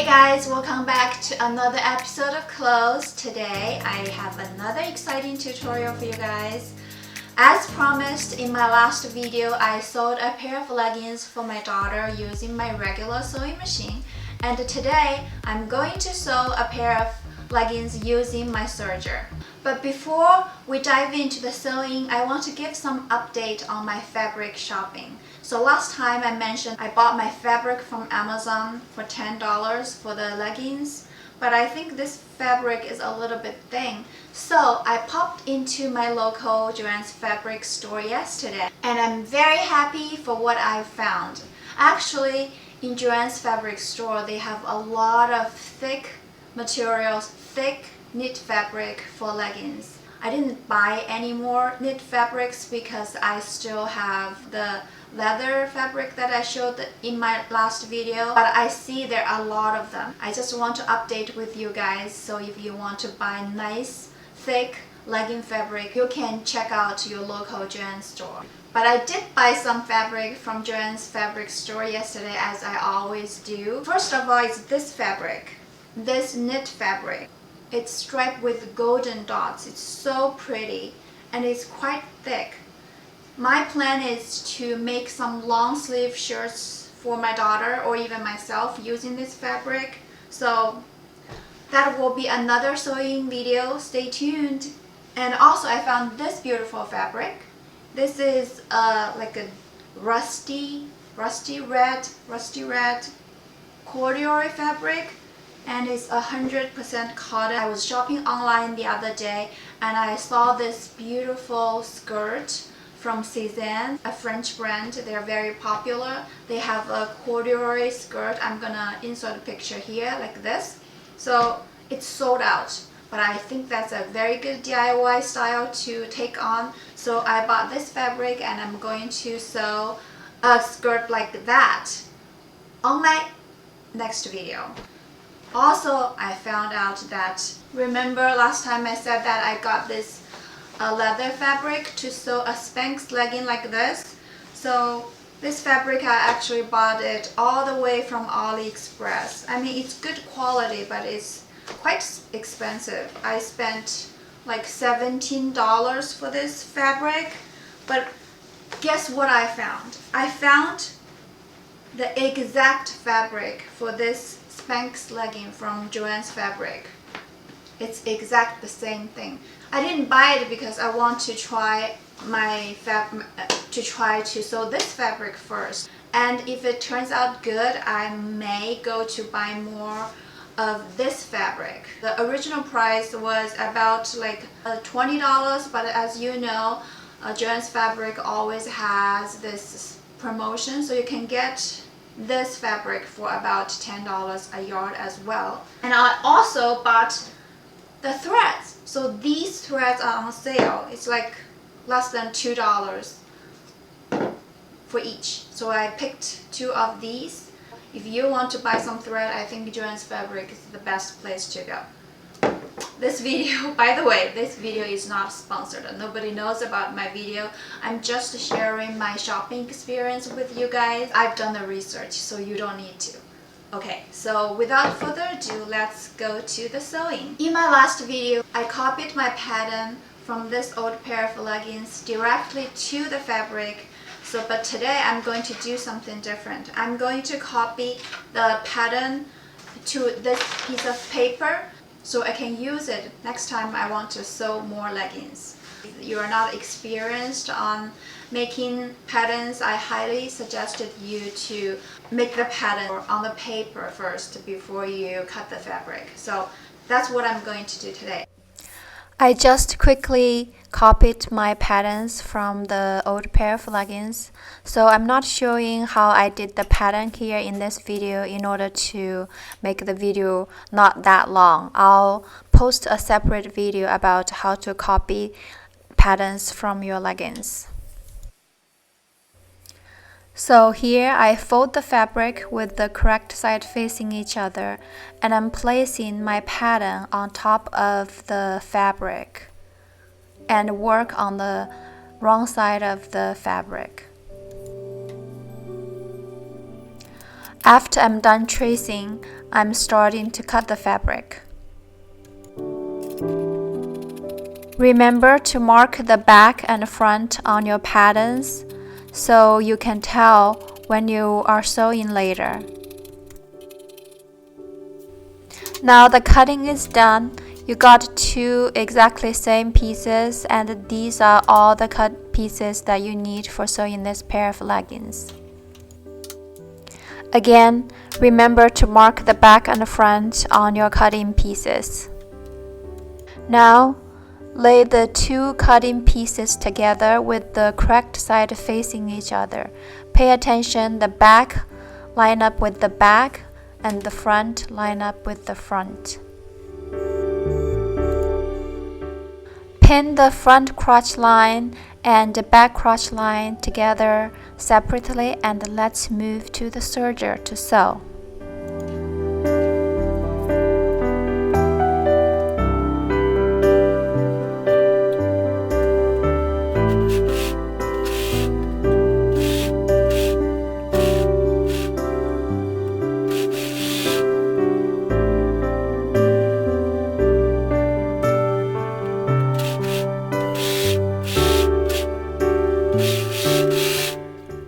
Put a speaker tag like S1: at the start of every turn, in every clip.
S1: Hey guys, welcome back to another episode of Clothes. Today I have another exciting tutorial for you guys. As promised in my last video, I sewed a pair of leggings for my daughter using my regular sewing machine. And today I'm going to sew a pair of leggings using my serger. But before we dive into the sewing, I want to give some update on my fabric shopping. So last time I mentioned I bought my fabric from Amazon for $10 for the leggings, but I think this fabric is a little bit thin. So I popped into my local Joann's fabric store yesterday, and I'm very happy for what I found. Actually, in Joann's fabric store, they have a lot of thick materials, thick knit fabric for leggings. I didn't buy any more knit fabrics because I still have the leather fabric that I showed in my last video, but I see there are a lot of them. I just want to update with you guys, so if you want to buy nice thick legging fabric, you can check out your local Joann store. But I did buy some fabric from Joann's fabric store yesterday, as I always do. First of all, it's this fabric, this knit fabric. It's striped with golden dots. It's so pretty and it's quite thick. My plan is to make some long sleeve shirts for my daughter or even myself using this fabric. So that will be another sewing video. Stay tuned. And also I found this beautiful fabric. This is like a rusty red corduroy fabric. And it's 100% cotton. I was shopping online the other day and I saw this beautiful skirt from Cezanne, a French brand. They're very popular. They have a corduroy skirt. I'm gonna insert a picture here like this. So it's sold out, but I think that's a very good DIY style to take on. So I bought this fabric and I'm going to sew a skirt like that on my next video. Also, I found out that, remember last time I said that I got this leather fabric to sew a Spanx legging like this. So this fabric, I actually bought it all the way from AliExpress. I mean, it's good quality, but it's quite expensive. I spent like $17 for this fabric. But guess what I found? I found the exact fabric for this Spanx legging from Joann's fabric. It's exact the same thing. I didn't buy it because I want to try to sew this fabric first. And if it turns out good, I may go to buy more of this fabric. The original price was about like $20, but as you know, Joann's fabric always has this promotion, so you can get this fabric for about $10 a yard as well. And I also bought the threads. So these threads are on sale. It's like less than $2 for each. So I picked two of these. If you want to buy some thread, I think Joann's fabric is the best place to go. This video, by the way, this video is not sponsored. Nobody knows about my video. I'm just sharing my shopping experience with you guys. I've done the research, so you don't need to. Okay, so without further ado, let's go to the sewing. In my last video, I copied my pattern from this old pair of leggings directly to the fabric. But today I'm going to do something different. I'm going to copy the pattern to this piece of paper, so I can use it next time I want to sew more leggings. If you are not experienced on making patterns, I highly suggested you to make the pattern on the paper first before you cut the fabric. So that's what I'm going to do today. I just quickly copied my patterns from the old pair of leggings. So I'm not showing how I did the pattern here in this video in order to make the video not that long. I'll post a separate video about how to copy patterns from your leggings. So here I fold the fabric with the correct side facing each other, and I'm placing my pattern on top of the fabric and work on the wrong side of the fabric. After I'm done tracing, I'm starting to cut the fabric. Remember to mark the back and front on your patterns so you can tell when you are sewing later. Now the cutting is done. You got two exactly same pieces, and these are all the cut pieces that you need for sewing this pair of leggings. Again, remember to mark the back and the front on your cutting pieces. Now, lay the two cutting pieces together with the correct side facing each other. Pay attention, the back line up with the back and the front line up with the front. Pin the front crotch line and the back crotch line together separately, and let's move to the serger to sew.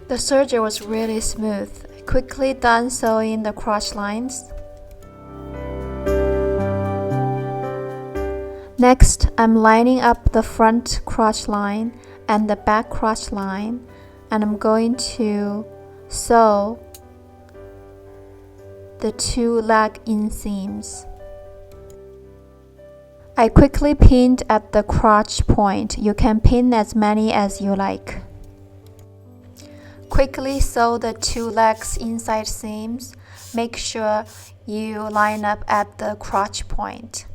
S1: The serger was really smooth. Quickly done sewing the crotch lines. Next, I'm lining up the front crotch line and the back crotch line, and I'm going to sew the two leg inseams. I quickly pinned at the crotch point. You can pin as many as you like. Quickly sew the two legs inside seams. Make sure you line up at the crotch point.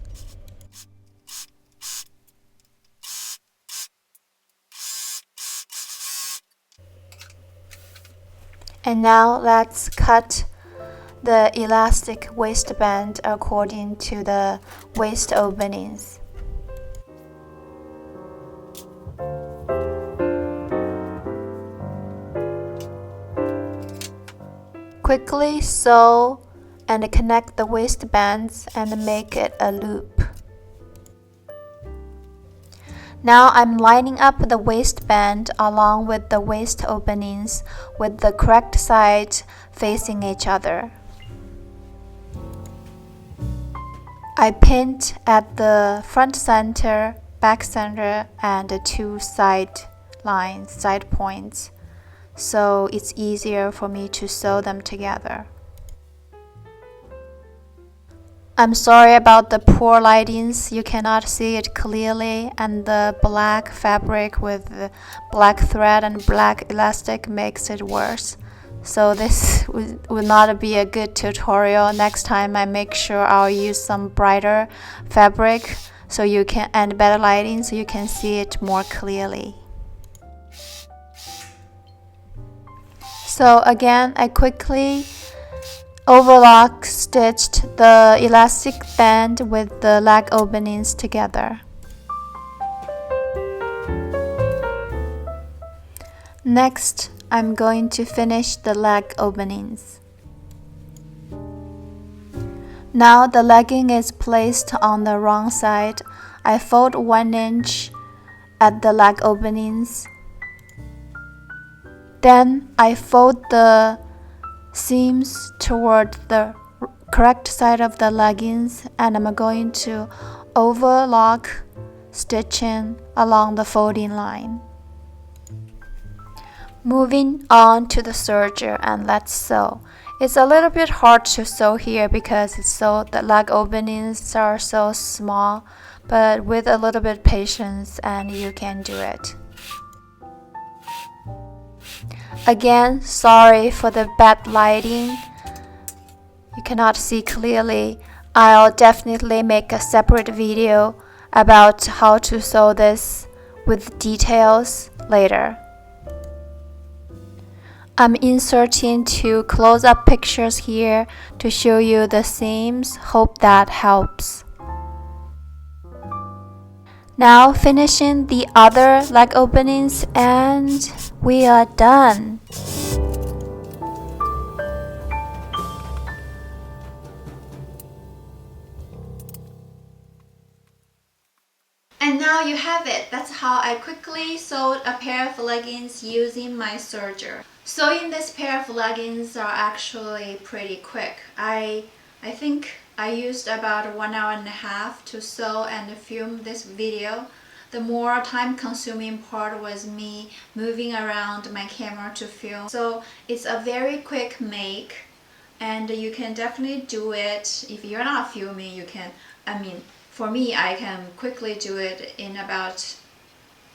S1: And now let's cut the elastic waistband according to the waist openings. Quickly sew and connect the waistbands and make it a loop. Now I'm lining up the waistband along with the waist openings with the correct side facing each other. I pinned at the front center, back center, and the two side lines, side points, so it's easier for me to sew them together. I'm sorry about the poor lightings, you cannot see it clearly, and the black fabric with the black thread and black elastic makes it worse. So this would not be a good tutorial. Next time I make sure I'll use some brighter fabric so you can, and better lighting so you can see it more clearly. So again, I quickly overlock stitched the elastic band with the leg openings together. Next, I'm going to finish the leg openings. Now the legging is placed on the wrong side. I fold 1 inch at the leg openings. Then I fold the seams toward the correct side of the leggings, and I'm going to overlock stitching along the folding line. Moving on to the serger, and let's sew. It's a little bit hard to sew here because the leg openings are so small, but with a little bit patience and you can do it. Again, sorry for the bad lighting. You cannot see clearly. I'll definitely make a separate video about how to sew this with details later. I'm inserting 2 close-up pictures here to show you the seams. Hope that helps. Now finishing the other leg openings, and we are done. now you have it. That's how I quickly sewed a pair of leggings using my serger. Sewing this pair of leggings are actually pretty quick. I think I used about 1 hour and a half to sew and film this video. The more time-consuming part was me moving around my camera to film. So it's a very quick make, and you can definitely do it. If you're not filming, you can, for me, I can quickly do it in about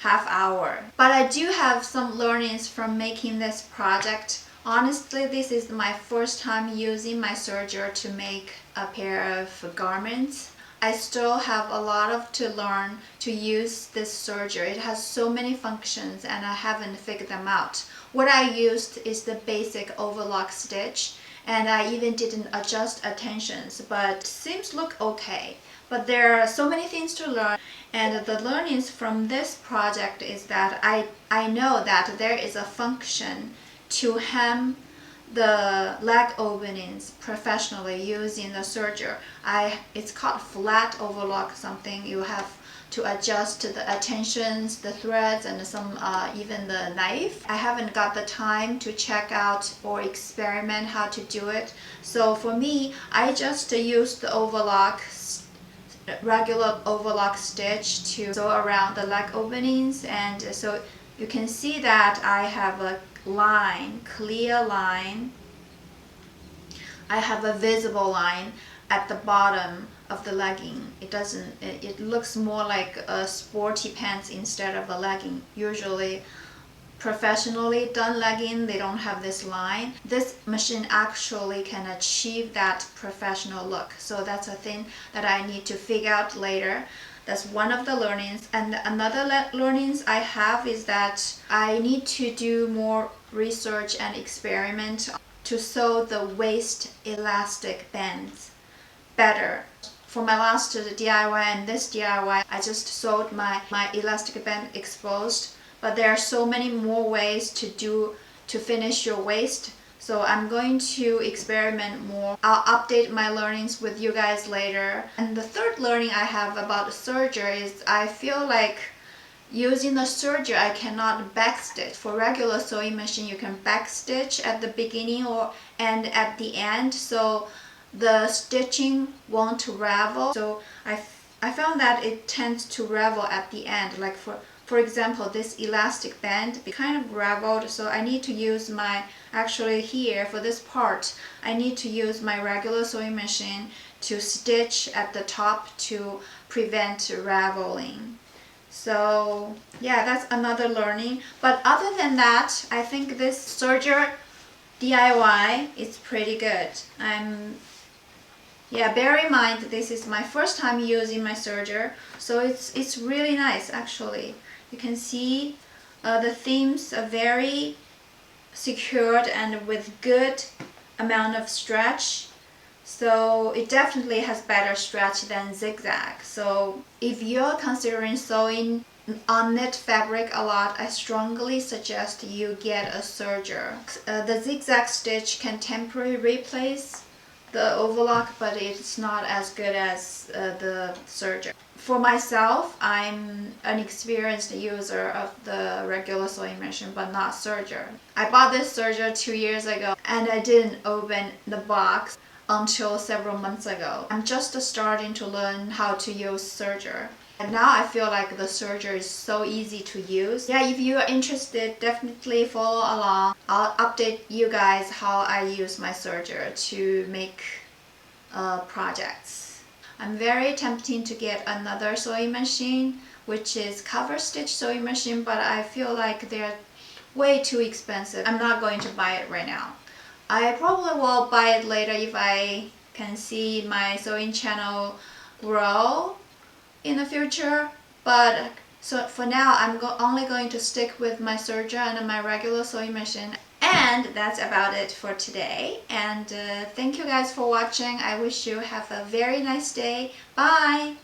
S1: half hour. But I do have some learnings from making this project. Honestly, this is my first time using my serger to make a pair of garments. I still have a lot to learn to use this serger. It has so many functions and I haven't figured them out. What I used is the basic overlock stitch, and I even didn't adjust attentions, but seems look okay. But there are so many things to learn, and the learnings from this project is that I know that there is a function to hem the leg openings professionally using the serger. It's called flat overlock something. You have to adjust the attentions, the threads, and some even the knife. I haven't got the time to check out or experiment how to do it. So for me, I just used the regular overlock stitch to sew around the leg openings, and so you can see that I have a line, clear line. I have a visible line at the bottom of the legging. It looks more like a sporty pants instead of a legging. Usually professionally done legging, they don't have this line. This machine actually can achieve that professional look. So that's a thing that I need to figure out later. That's one of the learnings. And another learnings I have is that I need to do more research and experiment to sew the waist elastic bands better. For my last DIY and this DIY, I just sewed my elastic band exposed, but there are so many more ways to finish your waist. So I'm going to experiment more. I'll update my learnings with you guys later. And the third learning I have about serger is I feel like using the serger I cannot backstitch. For regular sewing machine you can backstitch at the beginning and at the end, so the stitching won't ravel. So I found that it tends to ravel at the end. Like for example, this elastic band kind of raveled, so I need to use actually here for this part, I need to use my regular sewing machine to stitch at the top to prevent raveling. So yeah, that's another learning. But other than that, I think this serger DIY is pretty good. Bear in mind this is my first time using my serger, so it's really nice actually. You can see the themes are very secured and with good amount of stretch. So it definitely has better stretch than zigzag. So if you're considering sewing on knit fabric a lot, I strongly suggest you get a serger. The zigzag stitch can temporarily replace the overlock, but it's not as good as the serger. For myself, I'm an experienced user of the regular sewing machine, but not serger. I bought this serger 2 years ago and I didn't open the box until several months ago. I'm just starting to learn how to use serger. And now I feel like the serger is so easy to use. Yeah, if you are interested, definitely follow along. I'll update you guys how I use my serger to make projects. I'm very tempted to get another sewing machine, which is cover stitch sewing machine, but I feel like they're way too expensive. I'm not going to buy it right now. I probably will buy it later if I can see my sewing channel grow in the future. But so for now, I'm only going to stick with my serger and my regular sewing machine. And that's about it for today. And thank you guys for watching. I wish you have a very nice day. Bye!